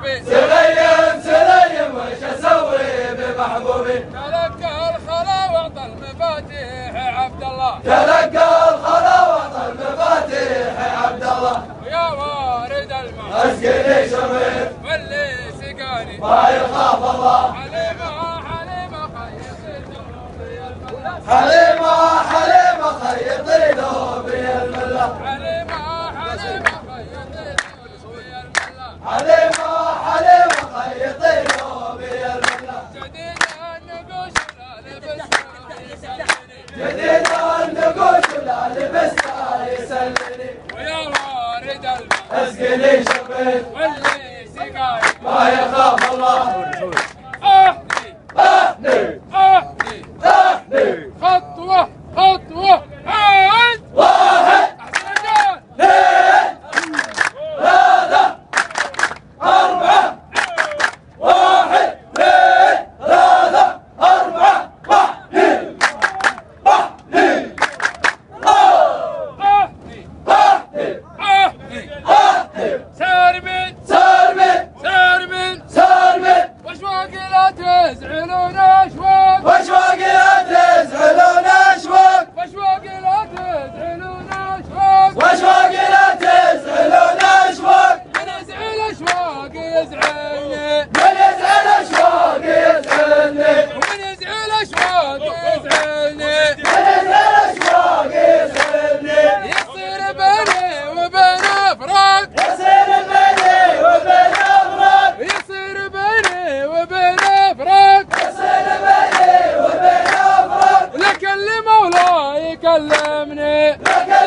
محبوبي سليم سليم وش اسوي بمحبوبي تلقى الخلا واعطى المفاتيح عبد الله تلقى الخلا واعطى المفاتيح عبد الله ويا وارد الماء اسقني شريف واللي سقاني ما يخاف الله حليمة حليمة خيط ذنوبي الملا حليمة حليمة خيطي ذوبي الملا حليمة حليمة خيط ذنوبي الملا حليمة حليمة خيطي ذوبي الملا جديد النقوش لا لبسها يسلمني جديد النقوش لا لبسها يسلمني ويا وارد الماء اسقني شريف واللي سقاني ما يخاف الله اهدي اهدي اهدي اهدي خطوة خطوة عاد واحد احسن اثنين ثلاثة أربعة واحد اثنين ثلاثة أربعة وحدي وحدي اهدي وحدي اهدي وحدي سارمن سالمين سارمن سالمين واشواق لا تزعلون اشواق واشواق لا تزعلون أشواق واشواق لا تزعلون اشواق واشواق لا تزعلون أشواق من يزعل اشواق يزعلني من يزعل أشواق يزعلني ومن يزعل اشواق يزعلني من يزعل أشواق يزعلني يصير بيني وبين افراق يصير بيني وبين أفراق يصير بيني وبين افراق يصير بيني وبين أفراق لكن لمولاي يكلمني لكن